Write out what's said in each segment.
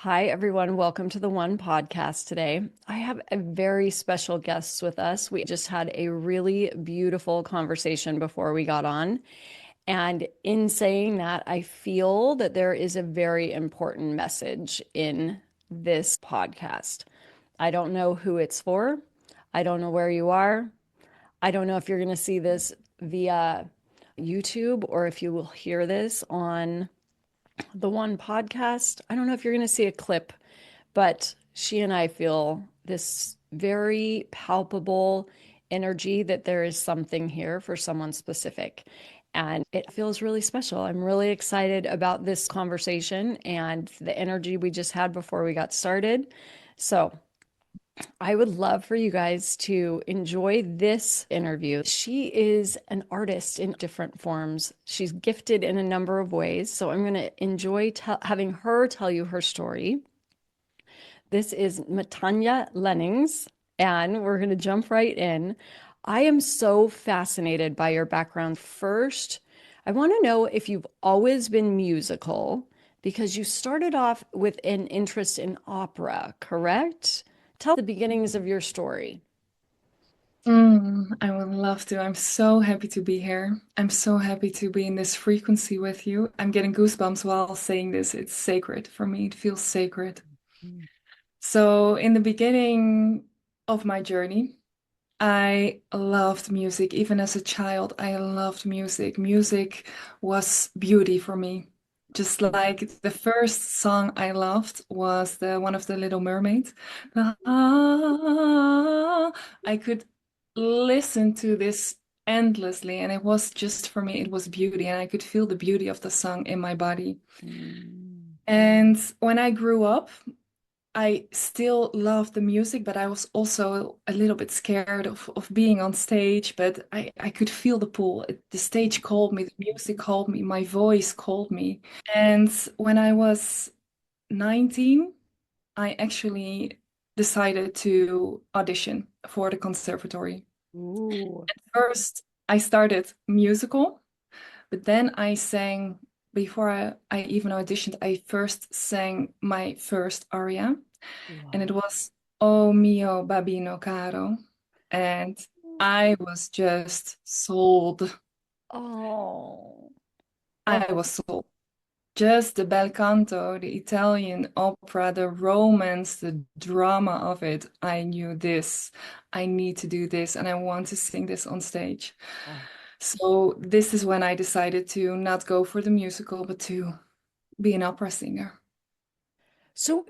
Hi, everyone. Welcome to the One Podcast today. I have a very special guest with us. We just had a really beautiful conversation before we got on. And in saying that, I feel that there is a very important message in this podcast. I don't know who it's for. I don't know where you are. I don't know if you're going to see this via YouTube or if you will hear this on the One Podcast. I don't know if you're going to see a clip, but she and I feel this very palpable energy that there is something here for someone specific. And it feels really special. I'm really excited about this conversation and the energy we just had before we got started. So, I would love for you guys to enjoy this interview. She is an artist in different forms. She's gifted in a number of ways. So I'm going to enjoy having her tell you her story. This is Mattanja Lennings, and we're going to jump right in. I am so fascinated by your background. First, I want to know if you've always been musical because you started off with an interest in opera, correct? Tell the beginnings of your story. I would love to. I'm so happy to be here. I'm so happy to be in this frequency with you. I'm getting goosebumps while saying this. It's sacred for me. It feels sacred. So, in the beginning of my journey, I loved music. Even as a child, I loved music. Music was beauty for me. Just like the first song I loved was the one of the Little Mermaids. I could listen to this endlessly, and it was just for me, it was beauty, and I could feel the beauty of the song in my body. Mm. And when I grew up, I still loved the music, but I was also a little bit scared of being on stage. But I could feel the pull. The stage called me, the music called me, my voice called me. And when I was 19, I actually decided to audition for the conservatory. Ooh. First, I started musical, but then I sang, before I even auditioned, I first sang my first aria, and it Wow. was O mio babino caro. And I was just sold. Oh. I Oh. was sold. Just the bel canto, the Italian opera, the romance, the drama of it. I knew this. I need to do this, and I want to sing this on stage. Oh. So this is when I decided to not go for the musical, but to be an opera singer. So,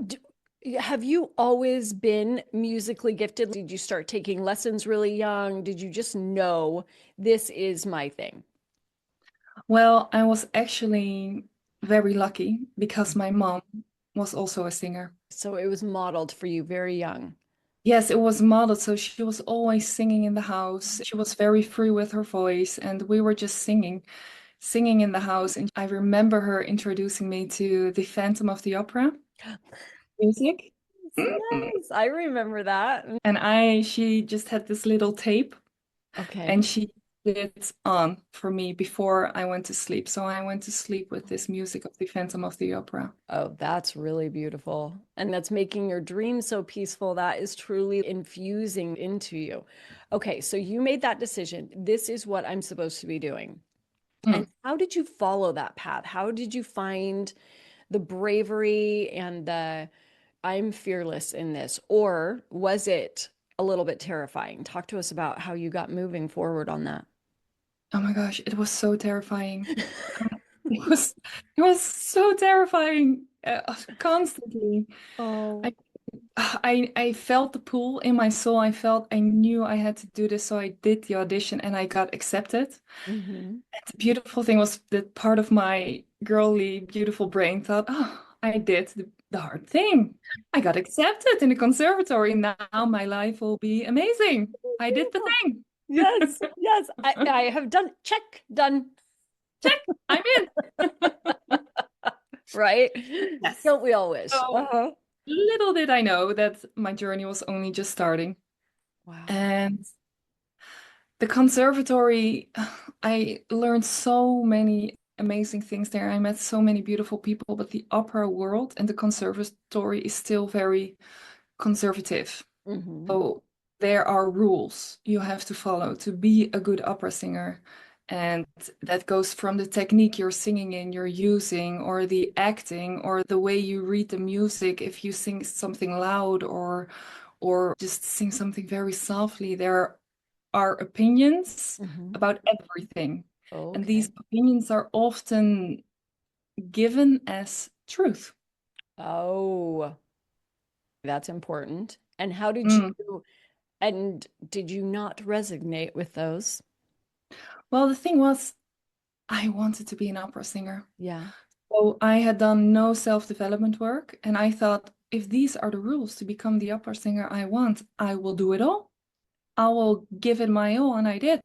have you always been musically gifted? Did you start taking lessons really young? Did you just know this is my thing? Well, I was actually very lucky because my mom was also a singer. So it was modeled for you very young. Yes, it was modeled, so she was always singing in the house. She was very free with her voice, and we were just singing in the house. And I remember her introducing me to the Phantom of the Opera music. Yes, I remember that. And she just had this little tape, Okay. and she did it on for me before I went to sleep. So I went to sleep with this music of the Phantom of the Opera. Oh, that's really beautiful. And that's making your dream so peaceful. That is truly infusing into you. Okay, so you made that decision. This is what I'm supposed to be doing. And Mm. how did you follow that path? How did you find the bravery and the I'm fearless in this? Or was it a little bit terrifying? Talk to us about how you got moving forward on that. Oh my gosh, it was so terrifying. It was it was so terrifying constantly. Oh. I, I felt the pull in my soul. I knew I had to do this, so I did the audition and I got accepted. Hmm. And the beautiful thing was that part of my girly, beautiful brain thought, oh, I did the hard thing. I got accepted in the conservatory. Now my life will be amazing. I did the thing. Yes, yes, I have done check, done. Check, I'm in. Right? Yes. Don't we all wish? So Uh-huh. little did I know that my journey was only just starting. Wow. And the conservatory, I learned so many amazing things there. I met so many beautiful people, but the opera world and the conservatory is still very conservative. Hmm. So there are rules you have to follow to be a good opera singer. And that goes from the technique you're singing in, you're using, or the acting, or the way you read the music. If you sing something loud or just sing something very softly, there are opinions Hmm. about everything. And these Okay. opinions are often given as truth. Oh, that's important. And how did Mm. you, and did you not resonate with those? Well, the thing was, I wanted to be an opera singer. Yeah. So I had done no self-development work, and I thought, if these are the rules to become the opera singer I want, I will do it all. I will give it my all, and I did.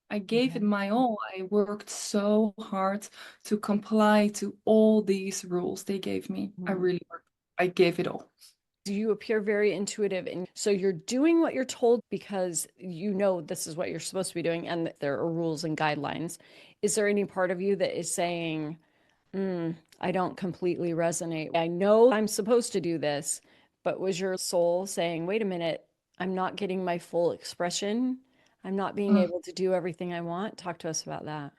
I gave it Okay. my all. I worked so hard to comply to all these rules they gave me. I Hmm. really worked. I gave it all. You appear very intuitive, and so you're doing what you're told because you know this is what you're supposed to be doing, and that there are rules and guidelines. Is there any part of you that is saying, I don't completely resonate. I know I'm supposed to do this, but was your soul saying, wait a minute, I'm not getting my full expression. I'm not being Mm. able to do everything I want. Talk to us about that.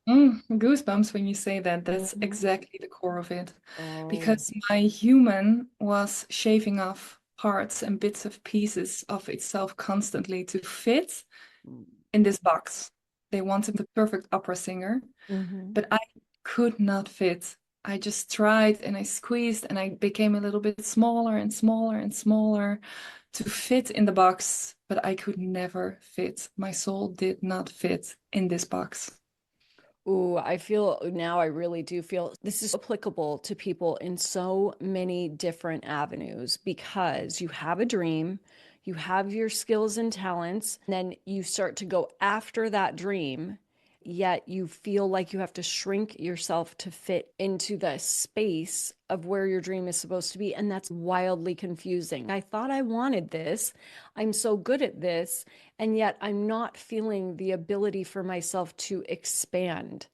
Goosebumps when you say that. That's Mhm. exactly the core of it. Oh. Because my human was shaving off parts and bits of pieces of itself constantly to fit in this box. They wanted the perfect opera singer, Mm-hmm. but I could not fit. I just tried and I squeezed and I became a little bit smaller and smaller and smaller to fit in the box, but I could never fit. My soul did not fit in this box. Ooh, I feel now I really do feel this is applicable to people in so many different avenues because you have a dream, you have your skills and talents, and then you start to go after that dream, yet you feel like you have to shrink yourself to fit into the space of where your dream is supposed to be. And that's wildly confusing. I thought I wanted this. I'm so good at this, and yet I'm not feeling the ability for myself to expand.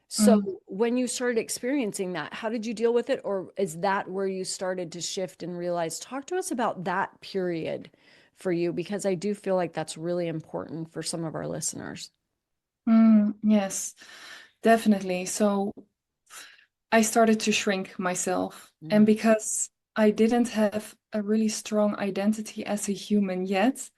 So, Mm. when you started experiencing that, how did you deal with it? Or is that where you started to shift and realize? Talk to us about that period for you, because I do feel like that's really important for some of our listeners. Yes, definitely. So I started to shrink myself. And Mm, because I didn't have a really strong identity as a human yet,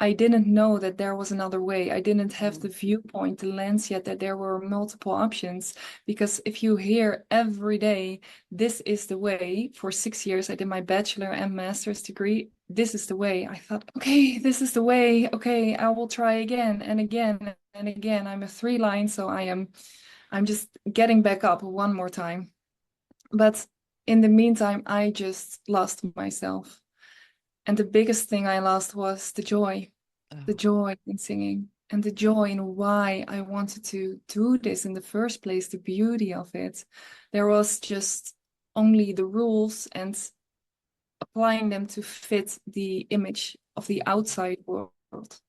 I didn't know that there was another way. I didn't have the mm, viewpoint, the lens yet, that there were multiple options. Because if you hear every day, this is the way, for 6 years, I did my bachelor and master's degree. This is the way. I thought, okay, this is the way. Okay, I will try again and again and again. I'm a three line, so I'm just getting back up one more time. But in the meantime, I just lost myself. And the biggest thing I lost was the oh, joy in singing and the joy in why I wanted to do this in the first place, the beauty of it. There was just only the rules and applying them to fit the image of the outside world.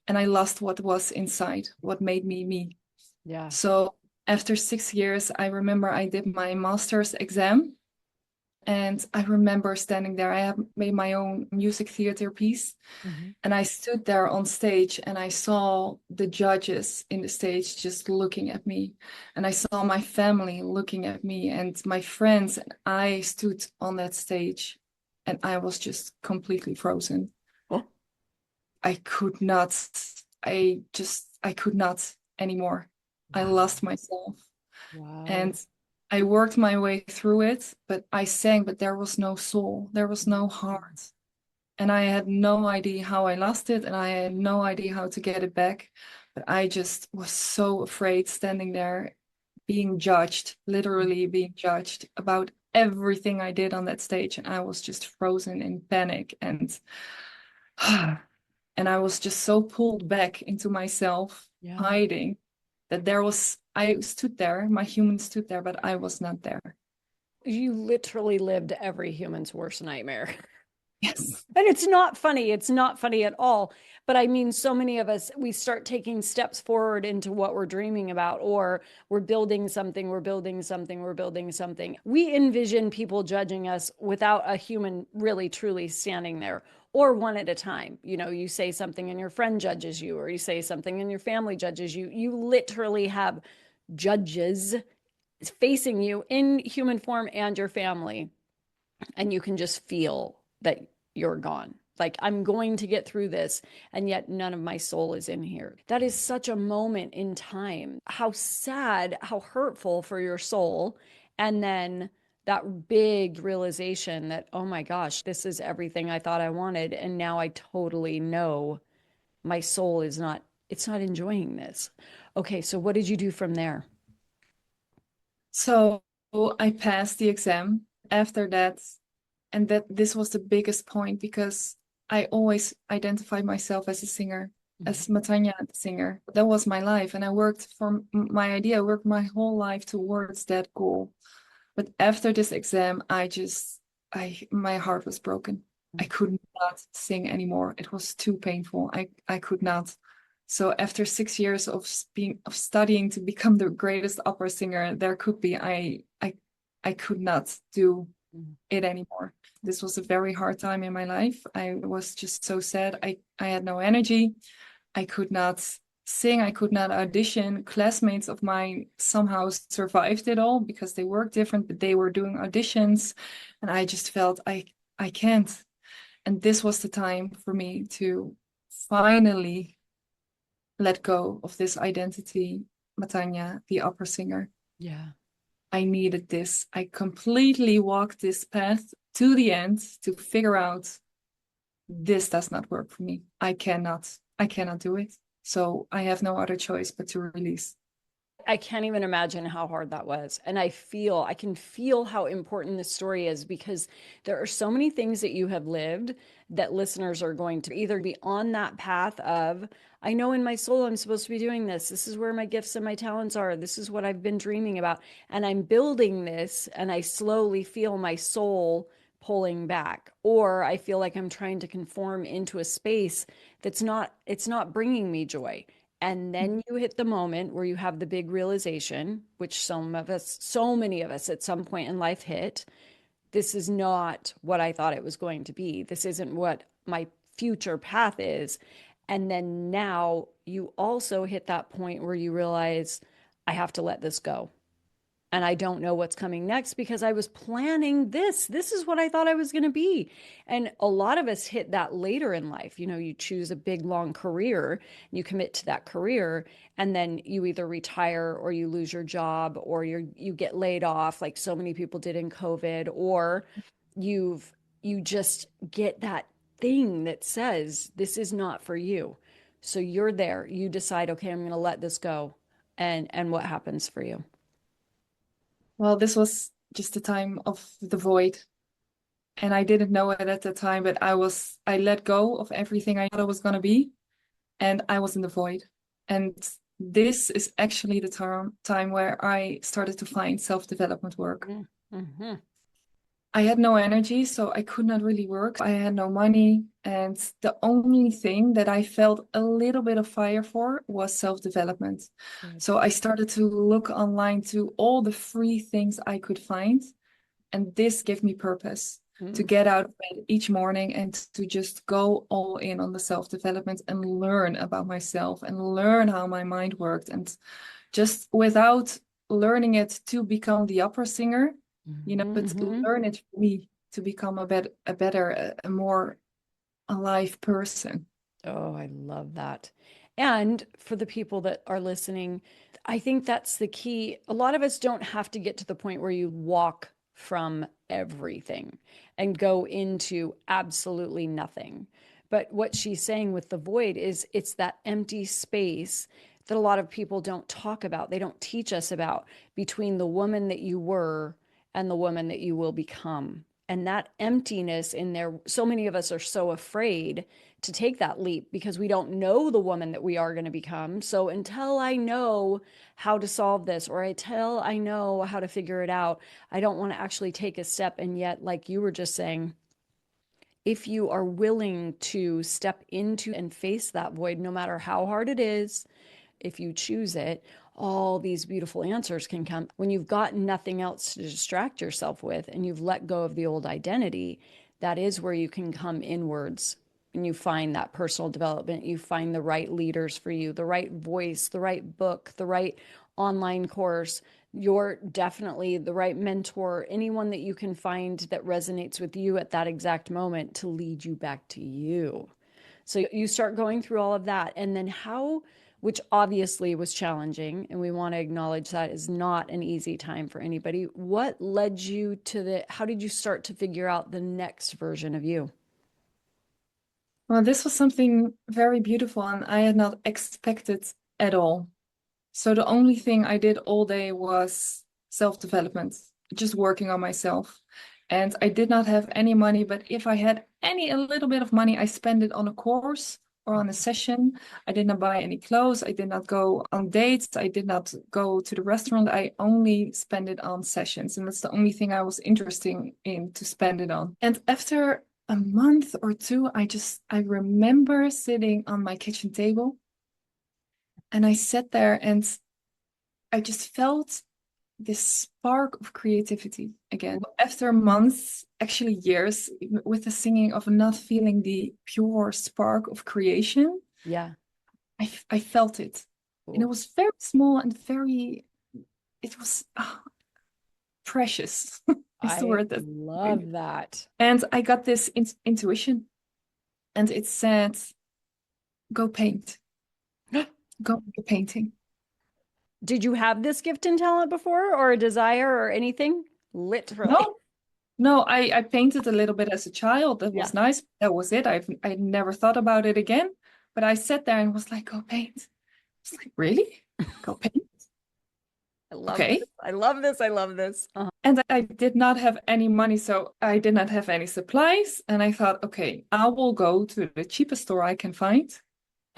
And I lost what was inside, what made me me. yeah. So after 6 years, I remember I did my master's exam. And I remember standing there. I had made my own music theater piece. Hmm. And I stood there on stage and I saw the judges in the stage just looking at me. And I saw my family looking at me and my friends. And I stood on that stage and I was just completely frozen. Oh, I could not, I could not anymore. I wow. lost myself. Wow. And I worked my way through it, but I sang, but there was no soul, there was no heart. And I had no idea how I lost it, and I had no idea how to get it back. But I just was so afraid standing there, being judged, literally being judged about everything I did on that stage. And I was just frozen in panic. And I was just so pulled back into myself, Yeah. hiding, that I stood there, my human stood there, but I was not there. You literally lived every human's worst nightmare. Yes. And it's not funny. It's not funny at all. But I mean, so many of us, we start taking steps forward into what we're dreaming about, or we're building something, we're building something, we're building something. We envision people judging us without a human really truly standing there, or one at a time. You know, you say something and your friend judges you, or you say something and your family judges you. You literally have judges facing you in human form and your family, and you can just feel that you're gone. Like, I'm going to get through this, and yet none of my soul is in here. That is such a moment in time. How sad, how hurtful for your soul. And then that big realization that, oh my gosh, this is everything I thought I wanted. And now I totally know my soul is not, it's not enjoying this. Okay, so what did you do from there? So I passed the exam after that, and that this was the biggest point because I always identified myself as a singer, as Mattanja the singer. That was my life, and I worked for my idea. I worked my whole life towards that goal. But after this exam, my heart was broken. I could not sing anymore. It was too painful. I could not. So after 6 years of studying to become the greatest opera singer there could be, I could not do it anymore. This was a very hard time in my life. I was just so sad. I had no energy. I could not sing. I could not audition. Classmates of mine somehow survived it all because they worked different, but they were doing auditions. And I just felt I can't. And this was the time for me to finally let go of this identity, Mattanja, the opera singer. Yeah. I needed this. I completely walked this path to the end to figure out this does not work for me. I cannot do it. So I have no other choice but to release. I can't even imagine how hard that was. And I can feel how important this story is, because there are so many things that you have lived that listeners are going to either be on that path of, I know in my soul I'm supposed to be doing this. This is where my gifts and my talents are. This is what I've been dreaming about. And I'm building this, and I slowly feel my soul pulling back, or I feel like I'm trying to conform into a space it's not bringing me joy. And then you hit the moment where you have the big realization, which so many of us at some point in life hit. This is not what I thought it was going to be. This isn't what my future path is. And then now you also hit that point where you realize, I have to let this go, and I don't know what's coming next because I was planning this. This is what I thought I was going to be. And a lot of us hit that later in life. You know, you choose a big, long career, you commit to that career, and then you either retire or you lose your job or you get laid off, like so many people did in COVID, or you just get that thing that says this is not for you. So you're there. You decide, okay, I'm going to let this go. And what happens for you? Well, this was just the time of the void. And I didn't know it at the time, but I let go of everything I thought I was gonna be, and I was in the void. And this is actually the time where I started to find self-development work. Mm-hmm. I had no energy, so I could not really work. I had no money. And the only thing that I felt a little bit of fire for was self-development. Good. So I started to look online to all the free things I could find. And this gave me purpose to Mm. get out of bed each morning and to just go all in on the self-development and learn about myself and learn how my mind worked. And just without learning it to become the opera singer, but to Mm-hmm. learn it for me to become a better, a more alive person. Oh, I love that. And for the people that are listening, I think that's the key. A lot of us don't have to get to the point where you walk from everything and go into absolutely nothing. But what she's saying with the void is it's that empty space that a lot of people don't talk about. They don't teach us about, between the woman that you were and the woman that you will become. And that emptiness in there, so many of us are so afraid to take that leap because we don't know the woman that we are going to become. So until I know how to solve this, or until I know how to figure it out, I don't want to actually take a step. And yet, like you were just saying, if you are willing to step into and face that void, no matter how hard it is, if you choose it, all these beautiful answers can come. When you've got nothing else to distract yourself with and you've let go of the old identity, that is where you can come inwards and you find that personal development. You find the right leaders for you, the right voice, the right book, the right online course. You're definitely the right mentor, anyone that you can find that resonates with you at that exact moment to lead you back to you. So you start going through all of that. And then how, which obviously was challenging, and we want to acknowledge that is not an easy time for anybody. What led you to how did you start to figure out the next version of you? Well, this was something very beautiful and I had not expected at all. So the only thing I did all day was self-development, just working on myself. And I did not have any money, but if I had a little bit of money, I spent it on a course or on a session. I did not buy any clothes. I did not go on dates. I did not go to the restaurant. I only spent it on sessions. And that's the only thing I was interested in to spend it on. And after a month or two, I remember sitting on my kitchen table and I sat there and I just felt this spark of creativity again. After months, actually years, with the singing of not feeling the pure spark of creation, Yeah. I felt it. And it Cool. was very small and it was precious, is the I word that. love that. And I got this intuition and it said, go paint, go make a painting. Did you have this gift and talent before or a desire or anything? Literally. No, no, I painted a little bit as a child. That Yeah. was nice. That was it. I never thought about it again. But I sat there and was like, go paint. It's like, really? Go paint? I love this. Okay. I love this. I love this. And I did not have any money, so I did not have any supplies. And I thought, okay, I will go to the cheapest store I can find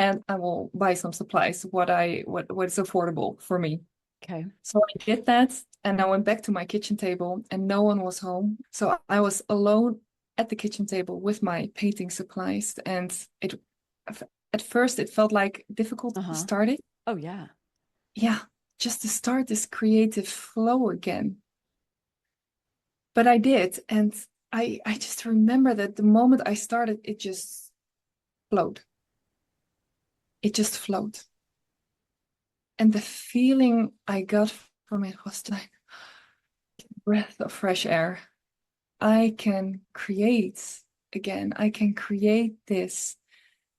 and I will buy some supplies, what is affordable for me. Okay. So I did that and I went back to my kitchen table and no one was home. So I was alone at the kitchen table with my painting supplies. And it at first it felt like difficult to Uh-huh. start it. Oh, yeah. Yeah, just to start this creative flow again. But I did. And I just remember that the moment I started, it just flowed. It just flowed. And the feeling I got from it was like breath of fresh air. I can create again. I can create this.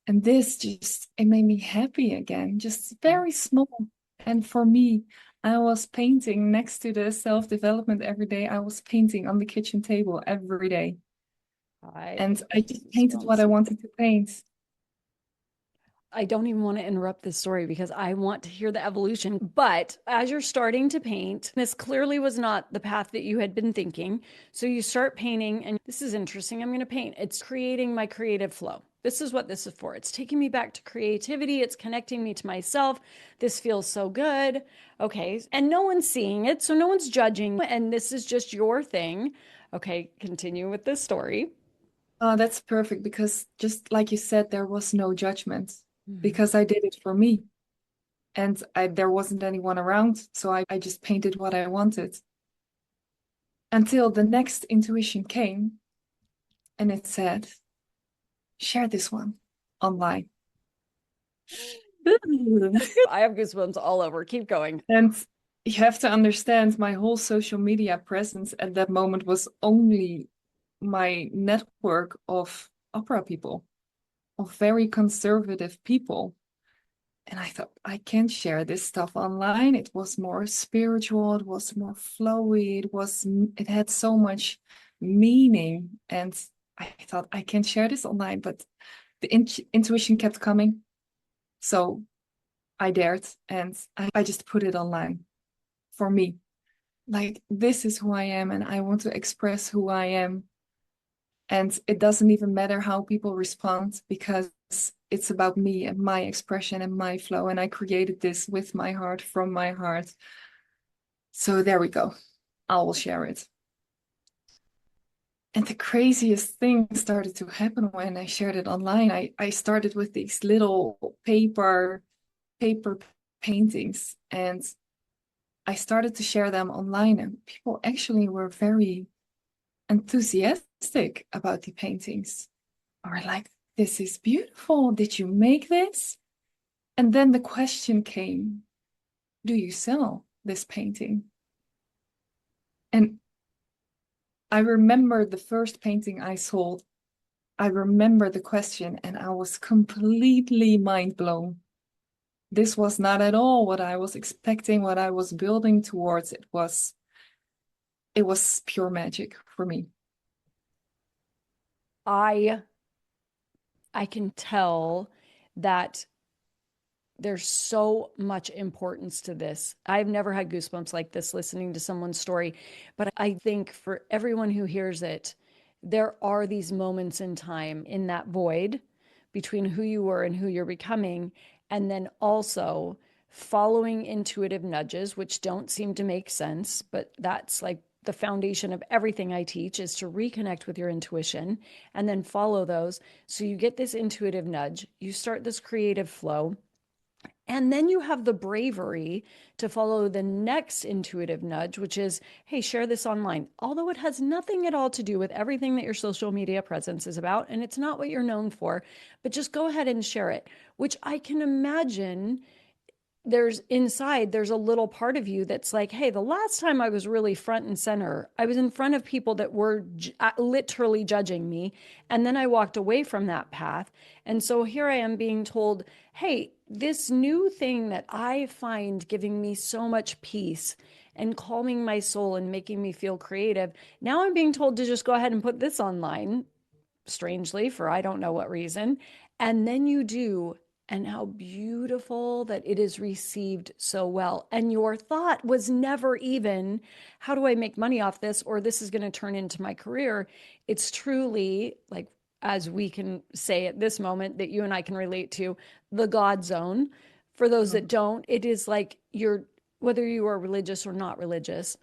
And this just, it made me happy again, just very small. And for me, I was painting next to the self-development every day. I was painting on the kitchen table every day. I And I just painted what goosebumps. I wanted to paint. I don't even want to interrupt this story because I want to hear the evolution. But as you're starting to paint, this clearly was not the path that you had been thinking. So you start painting, and this is interesting. I'm going to paint. It's creating my creative flow. This is what this is for. It's taking me back to creativity. It's connecting me to myself. This feels so good. Okay. And no one's seeing it. So no one's judging. And this is just your thing. Okay. Continue with this story. Oh, that's perfect because just like you said, there was no judgment Mhm. because I did it for me. And there wasn't anyone around. So I just painted what I wanted until the next intuition came and it said, share this one online. I have goosebumps all over. Keep going. And you have to understand my whole social media presence at that moment was only my network of opera people, of very conservative people. And I thought, I can't share this stuff online. It was more spiritual, it was more flowy, it had so much meaning. And I thought, I can't share this online, but the intuition kept coming. So I dared and I just put it online for me. Like, this is who I am, and I want to express who I am. And it doesn't even matter how people respond because it's about me and my expression and my flow. And I created this with my heart, from my heart. So there we go. I will share it. And the craziest thing started to happen when I shared it online. I started with these little paper paintings, and I started to share them online, and people actually were very enthusiastic about the paintings. Or like, this is beautiful. Did you make this? And then the question came, do you sell this painting? And I remember the first painting I sold. I remember the question, and I was completely mind blown. This was not at all what I was expecting, what I was building towards. It was pure magic for me. I I can tell that there's so much importance to this. I've never had goosebumps like this listening to someone's story, but I think for everyone who hears it, there are these moments in time in that void between who you were and who you're becoming, and then also following intuitive nudges, which don't seem to make sense, but that's like the foundation of everything I teach is to reconnect with your intuition and then follow those. So you get this intuitive nudge, you start this creative flow, and then you have the bravery to follow the next intuitive nudge, which is, hey, share this online. Although it has nothing at all to do with everything that your social media presence is about, and it's not what you're known for, but just go ahead and share it, which I can imagine there's a little part of you that's like, hey, the last time I was really front and center, I was in front of people that were literally judging me, and then I walked away from that path. And so here I am being told, hey, this new thing that I find giving me so much peace and calming my soul and making me feel creative, now I'm being told to just go ahead and put this online, strangely, for I don't know what reason. And then you do, and how beautiful that it is received so well. And your thought was never even, how do I make money off this? Or this is going to turn into my career. It's truly like, as we can say at this moment, that you and I can relate to, the God zone. For those that don't, it is like you're, whether you are religious or not religious,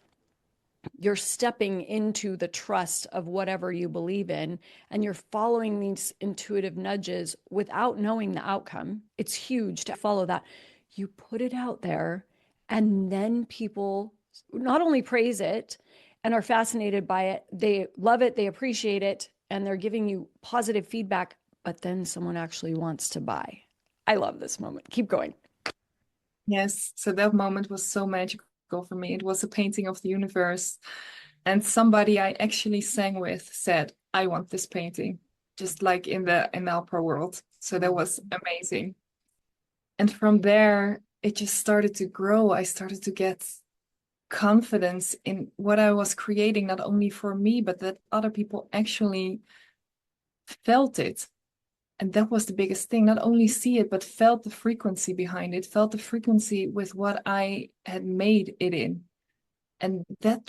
you're stepping into the trust of whatever you believe in, and you're following these intuitive nudges without knowing the outcome. It's huge to follow that. You put it out there, and then people not only praise it and are fascinated by it, they love it, they appreciate it, and they're giving you positive feedback, but then someone actually wants to buy. I love this moment. Keep going. Yes, so that moment was so magical for me. It was a painting of the universe. And somebody I actually sang with said, I want this painting, just like in the opera world. So that was amazing. And from there, it just started to grow. I started to get confidence in what I was creating, not only for me, but that other people actually felt it. And that was the biggest thing, not only see it, but felt the frequency behind it, felt the frequency with what I had made it in. And that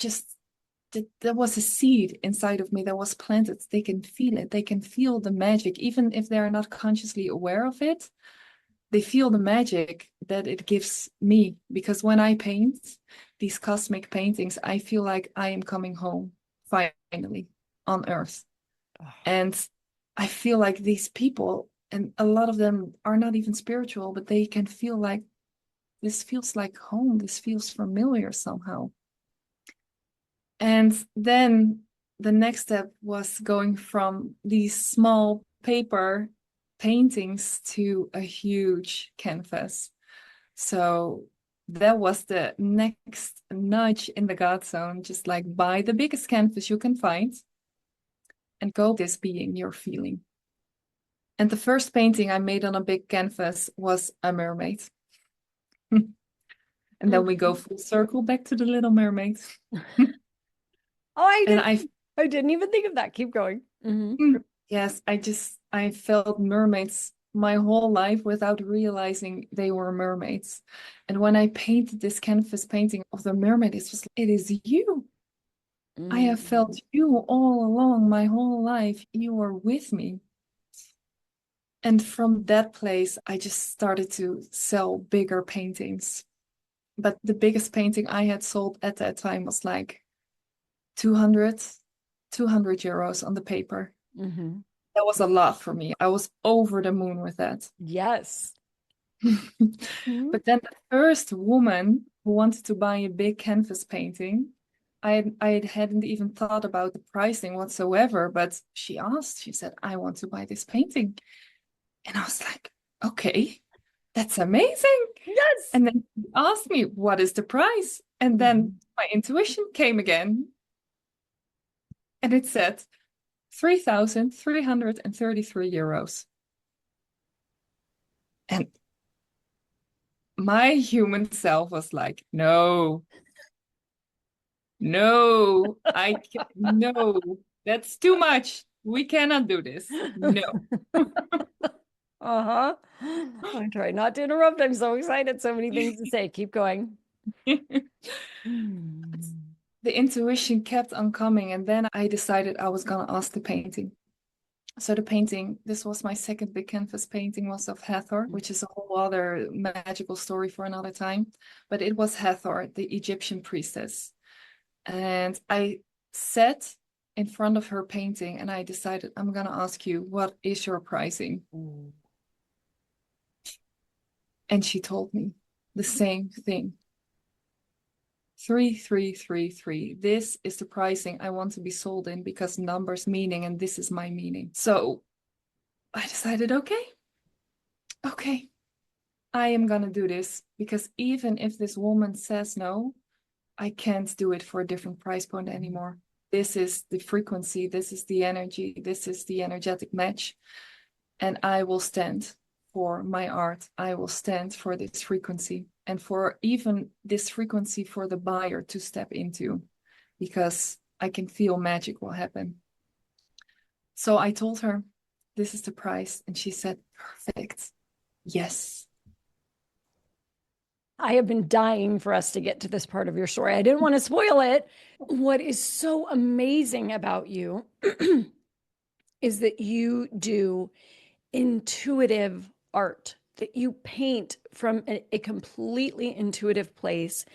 was a seed inside of me that was planted. They can feel it. They can feel the magic, even if they're not consciously aware of it. They feel the magic that it gives me. Because when I paint these cosmic paintings, I feel like I am coming home finally on Earth. And I feel like these people, and a lot of them are not even spiritual, but they can feel like this feels like home. This feels familiar somehow. And then the next step was going from these small paper paintings to a huge canvas. So that was the next nudge in the God zone, just like buy the biggest canvas you can find and go this being your feeling. And the first painting I made on a big canvas was a mermaid. And then we go full circle back to the Little Mermaid. Oh, And I I didn't even think of that. Keep going. Yes, I felt mermaids my whole life without realizing they were mermaids. And when I painted this canvas painting of the mermaid, it is you. I have felt you all along my whole life. You were with me. And from that place, I just started to sell bigger paintings. But the biggest painting I had sold at that time was like 200. 200 euros on the paper. Hmm. That was a lot for me. I was over the moon with that. Yes. Mhm. But then the first woman who wanted to buy a big canvas painting, I hadn't even thought about the pricing whatsoever, but she asked, she said, I want to buy this painting. And I was like, okay, that's amazing. Yes. And then she asked me, what is the price? And then Mhm. my intuition came again, and it said 3,333 euros. And my human self was like, no, no, no, that's too much. We cannot do this. No. Uh-huh. I try not to interrupt. I'm so excited. So many things to say. Keep going. Mm. The intuition kept on coming, and then I decided I was gonna ask the painting. So the painting, this was my second big canvas painting, was of Hathor, which is a whole other magical story for another time. But it was Hathor, the Egyptian priestess. And I sat in front of her painting and I decided, I'm gonna ask you, what is your pricing? Ooh. And she told me the same thing. 3,333. This is the pricing I want to be sold in because numbers meaning, and this is my meaning. So I decided, okay, I am gonna do this because even if this woman says no, I can't do it for a different price point anymore. This is the frequency, this is the energy, this is the energetic match. And I will stand for my art. I will stand for this frequency and for even this frequency for the buyer to step into because I can feel magic will happen. So I told her, this is the price. And she said, perfect. Yes. I have been dying for us to get to this part of your story. I didn't want to spoil it. What is so amazing about you is that you do intuitive art, that you paint from a completely intuitive place.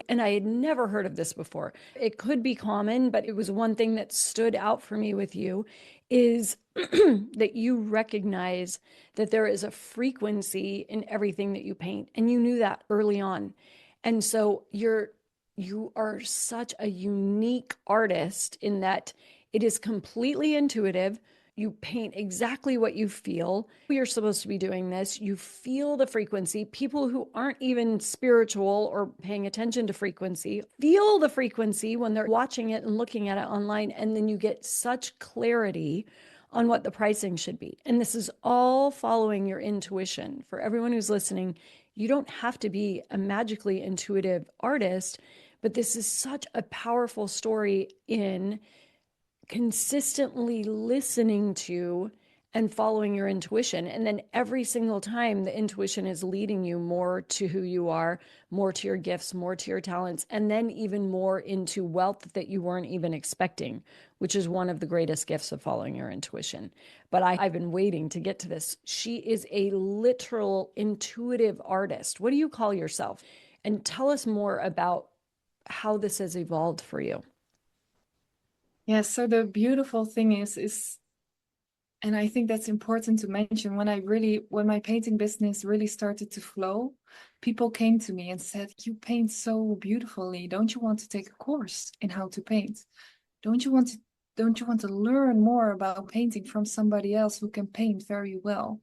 And I had never heard of this before. It could be common, but it was one thing that stood out for me with you is that you recognize that there is a frequency in everything that you paint. And you knew that early on. And so you are such a unique artist in that it is completely intuitive. You paint exactly what you feel. You're supposed to be doing this. You feel the frequency. People who aren't even spiritual or paying attention to frequency feel the frequency when they're watching it and looking at it online. And then you get such clarity on what the pricing should be. And this is all following your intuition. For everyone who's listening, you don't have to be a magically intuitive artist, but this is such a powerful story in consistently listening to and following your intuition. And then every single time, the intuition is leading you more to who you are, more to your gifts, more to your talents, and then even more into wealth that you weren't even expecting, which is one of the greatest gifts of following your intuition. But I've been waiting to get to this. She is a literal intuitive artist. What do you call yourself? And tell us more about how this has evolved for you. Yeah, so the beautiful thing is, and I think that's important to mention, when my painting business really started to flow, people came to me and said, you paint so beautifully. Don't you want to take a course in how to paint? Don't you want to, don't you want to learn more about painting from somebody else who can paint very well?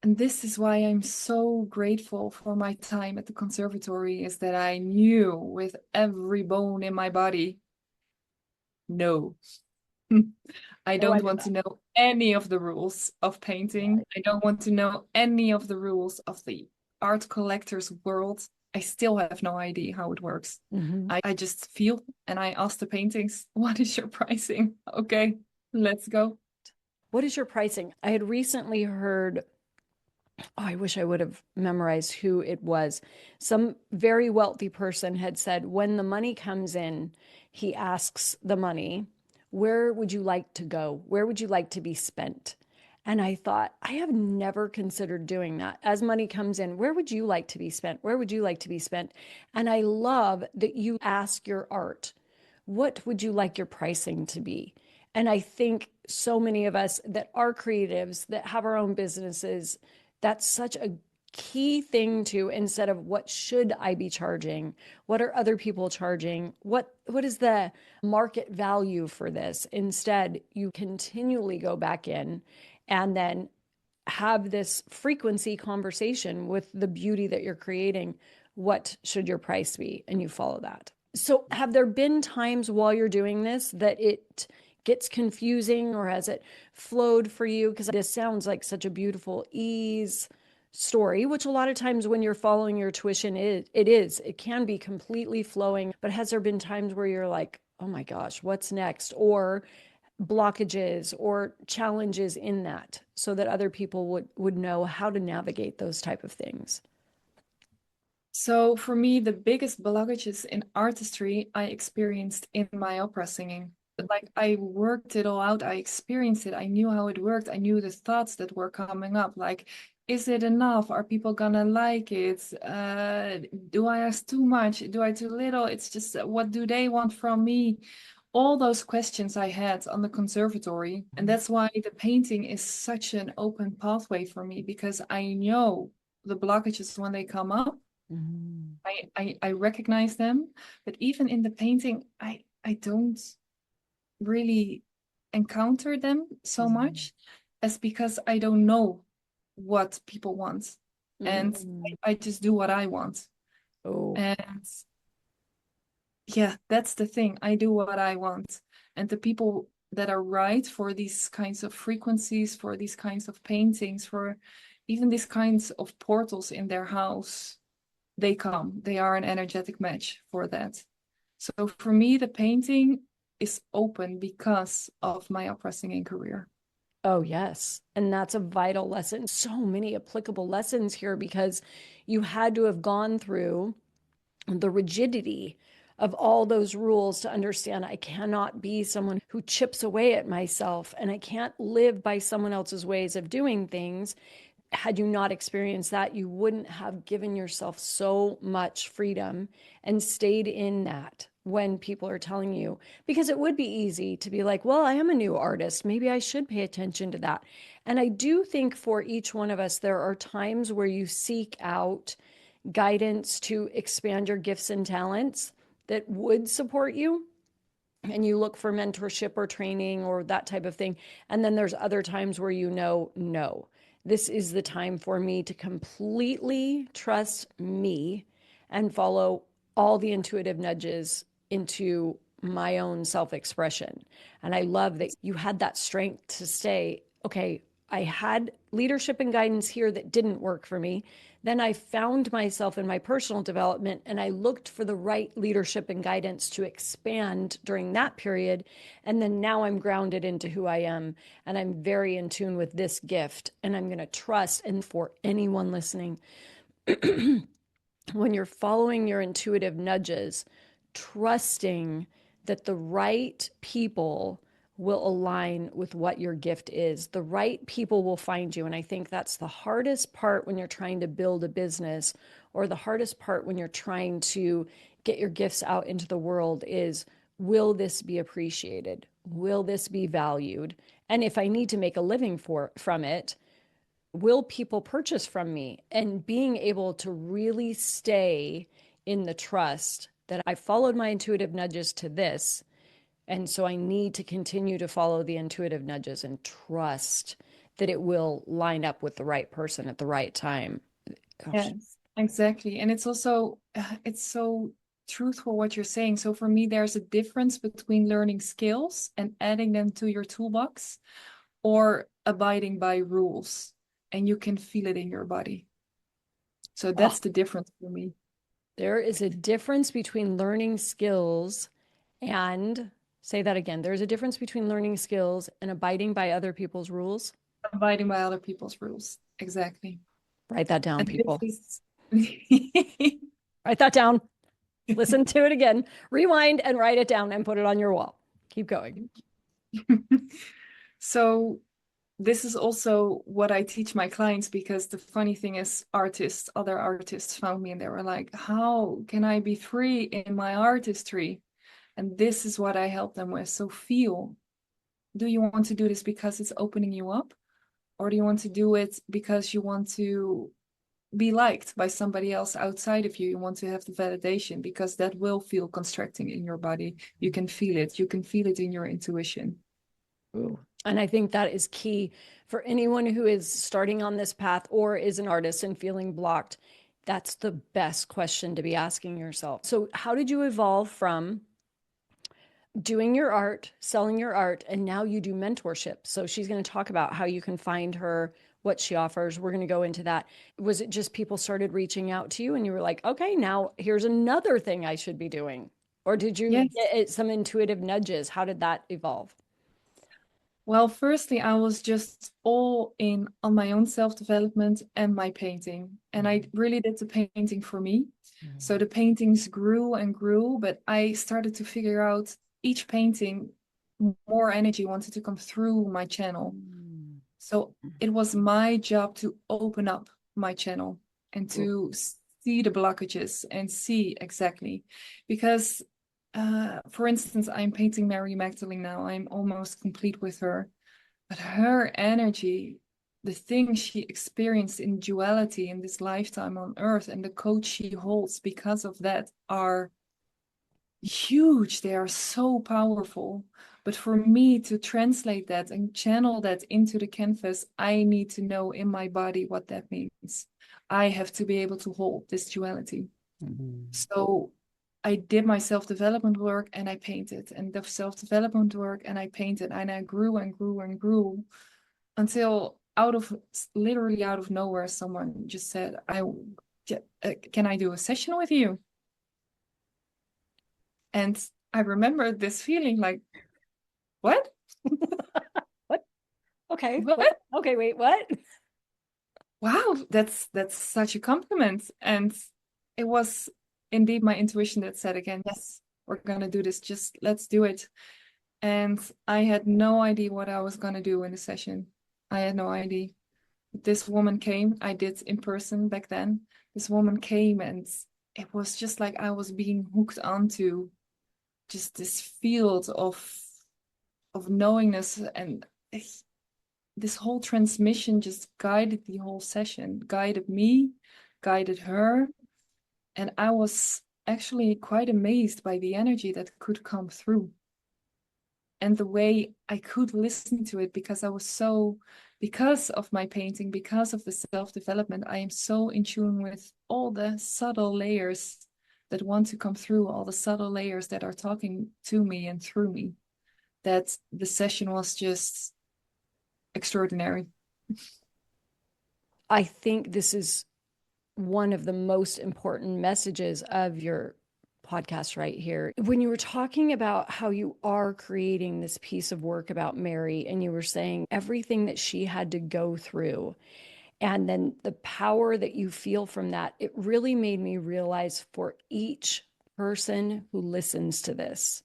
And this is why I'm so grateful for my time at the conservatory, is that I knew with every bone in my body, no. I Oh, I don't know want that. to know any of the rules of painting. I don't want to know any of the rules of the art collector's world. I still have no idea how it works. Mhm. I just feel and I ask the paintings, what is your pricing? Okay, let's go. What is your pricing? I had recently heard, oh, I wish I would have memorized who it was. Some very wealthy person had said, when the money comes in, he asks the money, where would you like to go? Where would you like to be spent? And I thought, I have never considered doing that. As money comes in, where would you like to be spent? Where would you like to be spent? And I love that you ask your art, what would you like your pricing to be? And I think so many of us that are creatives, that have our own businesses, that's such a key thing to, instead of what should I be charging? What are other people charging? What is the market value for this? Instead, you continually go back in and then have this frequency conversation with the beauty that you're creating. What should your price be? And you follow that. So, have there been times while you're doing this that it gets confusing, or has it flowed for you? Because this sounds like such a beautiful ease story, which a lot of times when you're following your tuition, it can be completely flowing. But has there been times where you're like, oh my gosh, what's next? Or blockages or challenges in that, so that other people would know how to navigate those type of things? So for me, the biggest blockages in artistry I experienced in my opera singing. Like I worked it all out, I experienced it, I knew how it worked, I knew the thoughts that were coming up. Like, is it enough? Are people gonna like it? Do I ask too much? Do I too little? It's just what do they want from me? All those questions I had on the conservatory. And that's why the painting is such an open pathway for me, because I know the blockages when they come up. Mm-hmm. I recognize them, but even in the painting, I don't really encounter them so much, as because I don't know what people want. And Mm-hmm. I just do what I want. Oh, And yeah, that's the thing. I do what I want. And the people that are right for these kinds of frequencies, for these kinds of paintings, for even these kinds of portals in their house, they come. They are an energetic match for that. So for me, the painting is open because of my opera singing career. oh yes. And that's a vital lesson. So many applicable lessons here, because you had to have gone through the rigidity of all those rules to understand I cannot be someone who chips away at myself, and I can't live by someone else's ways of doing things. Had you not experienced that, you wouldn't have given yourself so much freedom and stayed in that when people are telling you, because it would be easy to be like, well, I am a new artist. Maybe I should pay attention to that. And I do think for each one of us, there are times where you seek out guidance to expand your gifts and talents that would support you, and you look for mentorship or training or that type of thing. And then there's other times where you know, no, this is the time for me to completely trust me and follow all the intuitive nudges into my own self expression. And I love that you had that strength to say, okay, I had leadership and guidance here that didn't work for me. Then I found myself in my personal development and I looked for the right leadership and guidance to expand during that period. And then now I'm grounded into who I am and I'm very in tune with this gift. And I'm going to trust. And for anyone listening, when you're following your intuitive nudges, trusting that the right people will align with what your gift is. The right people will find you. And I think that's the hardest part when you're trying to build a business, or the hardest part when you're trying to get your gifts out into the world is, will this be appreciated? Will this be valued? And if I need to make a living from it, will people purchase from me? And being able to really stay in the trust that I followed my intuitive nudges to this. And so I need to continue to follow the intuitive nudges and trust that it will line up with the right person at the right time. Gosh. Yes, exactly. And it's also, it's so truthful what you're saying. So for me, there's a difference between learning skills and adding them to your toolbox, or abiding by rules. And you can feel it in your body. So Oh, that's the difference for me. there is a difference between learning skills and, say that again. There's a difference between learning skills and abiding by other people's rules. Abiding by other people's rules. Exactly. Write that down, And this people. is Write that down. Listen to it again. Rewind and write it down and put it on your wall. Keep going. so this is also what I teach my clients, because the funny thing is, other artists found me and they were like, how can I be free in my artistry? And this is what I help them with. So feel, do you want to do this because it's opening you up? Or do you want to do it because you want to be liked by somebody else outside of you? You want to have the validation, because that will feel constricting in your body. You can feel it. You can feel it in your intuition. Ooh. And I think that is key for anyone who is starting on this path or is an artist and feeling blocked. That's the best question to be asking yourself. So, how did you evolve from doing your art, selling your art, and now you do mentorship? So, she's going to talk about how you can find her, what she offers. We're going to go into that. Was it just people started reaching out to you and you were like, okay, now here's another thing I should be doing? Or did you Yes. get some intuitive nudges? How did that evolve? Well, firstly, I was just all in on my own self-development and my painting. And I really did the painting for me. So the paintings grew and grew, but I started to figure out each painting, more energy wanted to come through my channel. So it was my job to open up my channel and to see the blockages and see exactly. Because, for instance, I'm painting Mary Magdalene now. I'm almost complete with her. But her energy, the things she experienced in duality in this lifetime on Earth, and the code she holds because of that are huge. They are so powerful. But for me to translate that and channel that into the canvas, I need to know in my body what that means. I have to be able to hold this duality. So I did my self-development work and I painted, and the self-development work and I painted, and I grew and grew and grew until literally out of nowhere, someone just said, can I do a session with you? And I remember this feeling like, what? What? Okay. Wait. What? Okay. Wait. What? Wow, that's such a compliment. And it was indeed my intuition that said again, yes, we're gonna do this. Just let's do it. And I had no idea what I was gonna do in the session. I had no idea. This woman came, I did in person back then. This woman came and it was just like I was being hooked onto just this field of knowingness, and this whole transmission just guided the whole session, guided me, guided her. And I was actually quite amazed by the energy that could come through and the way I could listen to it, because because of my painting, because of the self-development, I am so in tune with all the subtle layers that want to come through, all the subtle layers that are talking to me and through me, that the session was just extraordinary. I think this is one of the most important messages of your podcast right here. When you were talking about how you are creating this piece of work about Mary, and you were saying everything that she had to go through, and then the power that you feel from that, it really made me realize for each person who listens to this,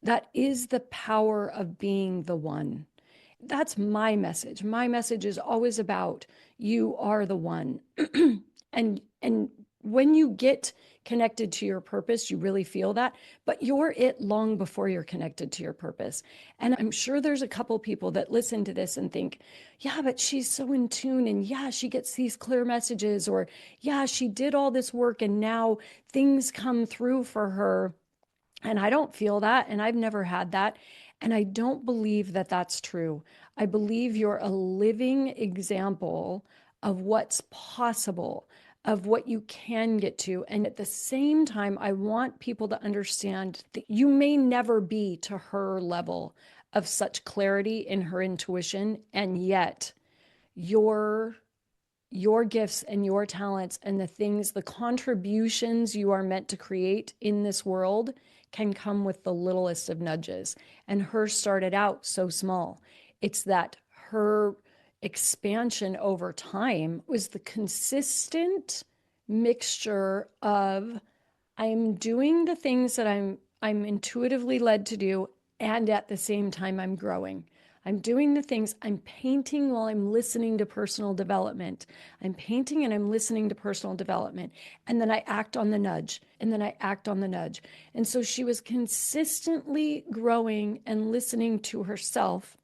that is the power of being the one. That's my message. My message is always about you are the one. And when you get connected to your purpose, you really feel that, but you're it long before you're connected to your purpose. And I'm sure there's a couple people that listen to this and think, yeah, but she's so in tune, and yeah, she gets these clear messages, or yeah, she did all this work and now things come through for her. And I don't feel that, and I've never had that. And I don't believe that that's true. I believe you're a living example of what's possible, of what you can get to. And at the same time, I want people to understand that you may never be to her level of such clarity in her intuition. And yet, your your gifts and your talents and the things, the contributions you are meant to create in this world can come with the littlest of nudges. And hers started out so small. It's that her expansion over time was the consistent mixture of I'm doing the things that I'm intuitively led to do, and at the same time I'm growing. I'm doing the things. I'm painting while I'm listening to personal development. I'm painting and I'm listening to personal development. And then I act on the nudge. And then I act on the nudge. And so she was consistently growing and listening to herself,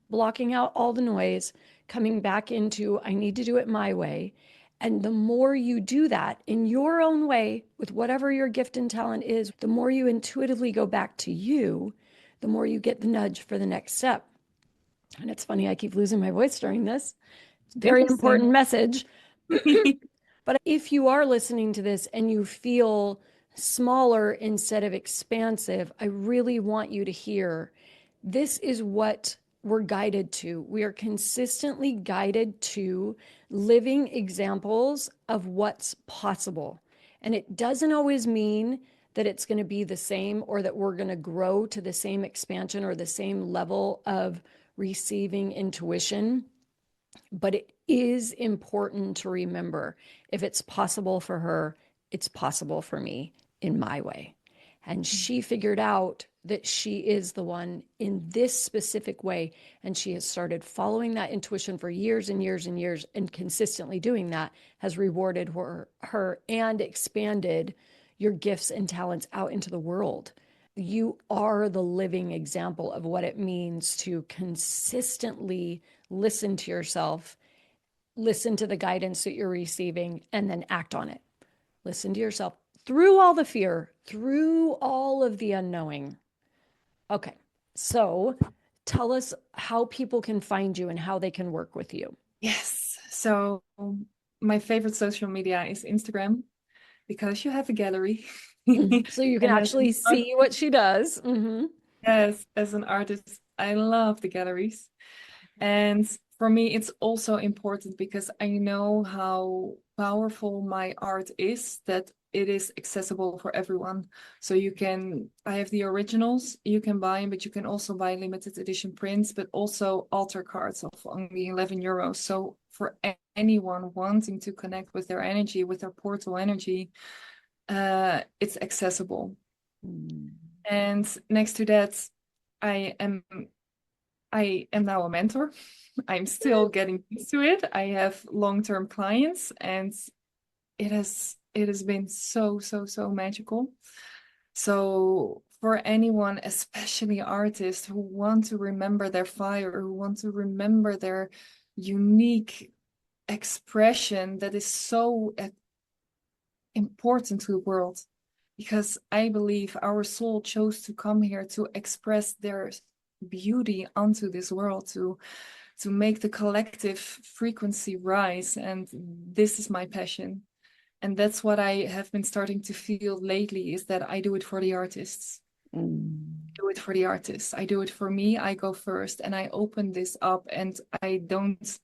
blocking out all the noise, coming back into, I need to do it my way. And the more you do that in your own way, with whatever your gift and talent is, the more you intuitively go back to you, the more you get the nudge for the next step. And it's funny, I keep losing my voice during this. It's a very Interesting. important message. But if you are listening to this and you feel smaller instead of expansive, I really want you to hear this is what we're guided to. We are consistently guided to living examples of what's possible. And it doesn't always mean that it's going to be the same or that we're going to grow to the same expansion or the same level of receiving intuition. But it is important to remember if it's possible for her, it's possible for me in my way. And she figured out that she is the one in this specific way. And she has started following that intuition for years and years and years, and consistently doing that has rewarded her and expanded your gifts and talents out into the world. You are the living example of what it means to consistently listen to yourself, listen to the guidance that you're receiving, and then act on it. Listen to yourself through all the fear, through all of the unknowing. Okay, so tell us how people can find you and how they can work with you. Yes. So my favorite social media is Instagram because you have a gallery. So you can And as an actually see what she does. Mm-hmm. yes, as an artist, I love the galleries. And for me, it's also important because I know how powerful my art is, that it is accessible for everyone. So I have the originals you can buy, but you can also buy limited edition prints, but also altar cards of only 11 euros. So for anyone wanting to connect with their energy, with their portal energy, it's accessible. Mm. And next to that, I am I am now a mentor. I'm still getting used to it. I have long-term clients, and it has been so magical. So for anyone, especially artists who want to remember their fire, who want to remember their unique expression that is so important to the world, because I believe our soul chose to come here to express their beauty onto this world, to make the collective frequency rise. And this is my passion. And that's what I have been starting to feel lately, is that I do it for the artists. Mm. Do it for the artists. I do it for me. I go first and I open this up, and I don't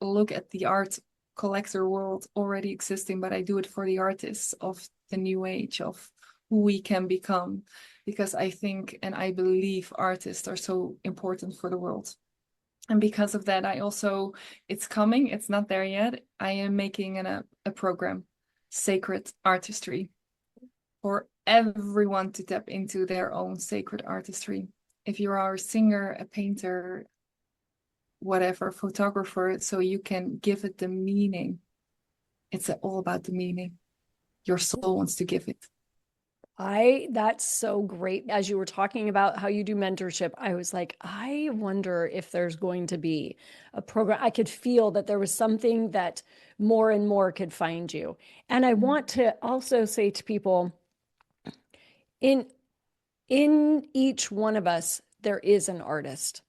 look at the art collector world already existing, but I do it for the artists of the new age, of who we can become. Because I think and I believe artists are so important for the world. And because of that, it's coming, it's not there yet. I am making a program, Sacred Artistry, for everyone to tap into their own sacred artistry. If you are a singer, a painter, whatever, photographer, so you can give it the meaning. It's all about the meaning your soul wants to give it. That's so great. As you were talking about how you do mentorship, I was like, I wonder if there's going to be a program. I could feel that there was something that more and more could find you. And I want to also say to people, in in each one of us, there is an artist.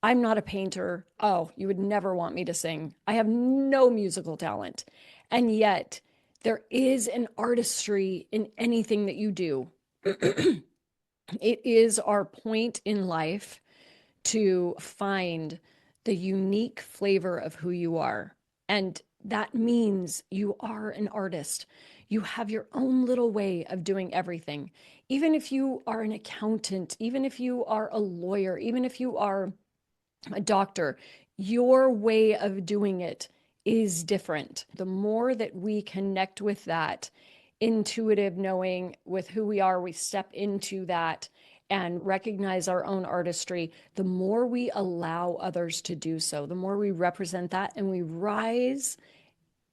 I'm not a painter. Oh, you would never want me to sing. I have no musical talent. And yet, there is an artistry in anything that you do. It is our point in life to find the unique flavor of who you are. And that means you are an artist. You have your own little way of doing everything. Even if you are an accountant, even if you are a lawyer, even if you are a doctor, your way of doing it is different. The more that we connect with that intuitive knowing with who we are, we step into that and recognize our own artistry, the more we allow others to do so, the more we represent that and we rise,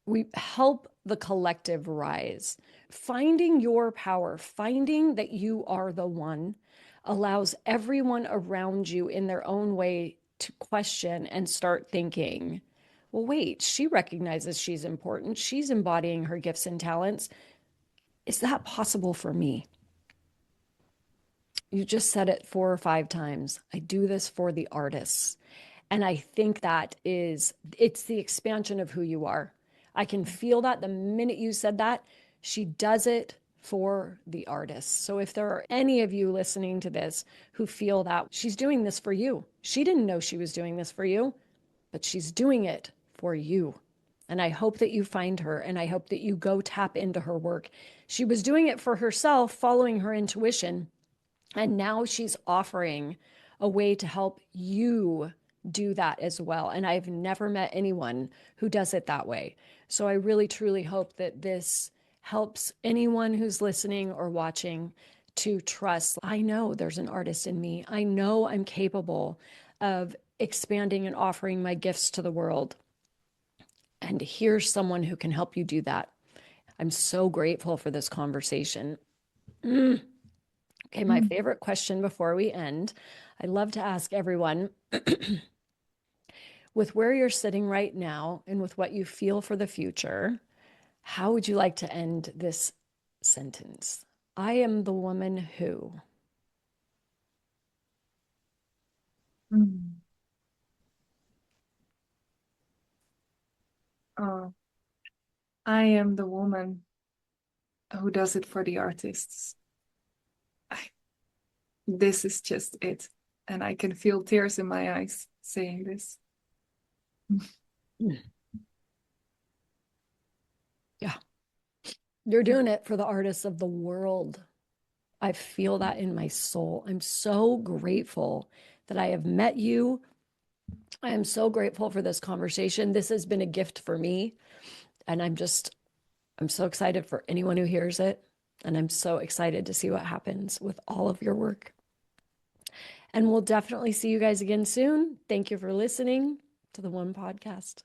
we help the collective rise. Finding your power, finding that you are the one, allows everyone around you in their own way to question and start thinking, well, wait, she recognizes she's important. She's embodying her gifts and talents. Is that possible for me? You just said it 4 or 5 times. I do this for the artists. And I think it's the expansion of who you are. I can feel that the minute you said that. She does it for the artists. So if there are any of you listening to this who feel that she's doing this for you, she didn't know she was doing this for you, but she's doing it for you. And I hope that you find her and I hope that you go tap into her work. She was doing it for herself, following her intuition. And now she's offering a way to help you do that as well. And I've never met anyone who does it that way. So I really, truly hope that this helps anyone who's listening or watching to trust. I know there's an artist in me. I know I'm capable of expanding and offering my gifts to the world. And here's someone who can help you do that. I'm so grateful for this conversation. Okay, my Mm. favorite question before we end. I love to ask everyone with where you're sitting right now and with what you feel for the future, how would you like to end this sentence? I am the woman who. Mm. Oh, I am the woman who does it for the artists. I, this is just it. And I can feel tears in my eyes saying this. Yeah, you're doing it for the artists of the world. I feel that in my soul. I'm so grateful that I have met you. I am so grateful for this conversation. This has been a gift for me. And I'm so excited for anyone who hears it. And I'm so excited to see what happens with all of your work. And we'll definitely see you guys again soon. Thank you for listening to the One Podcast.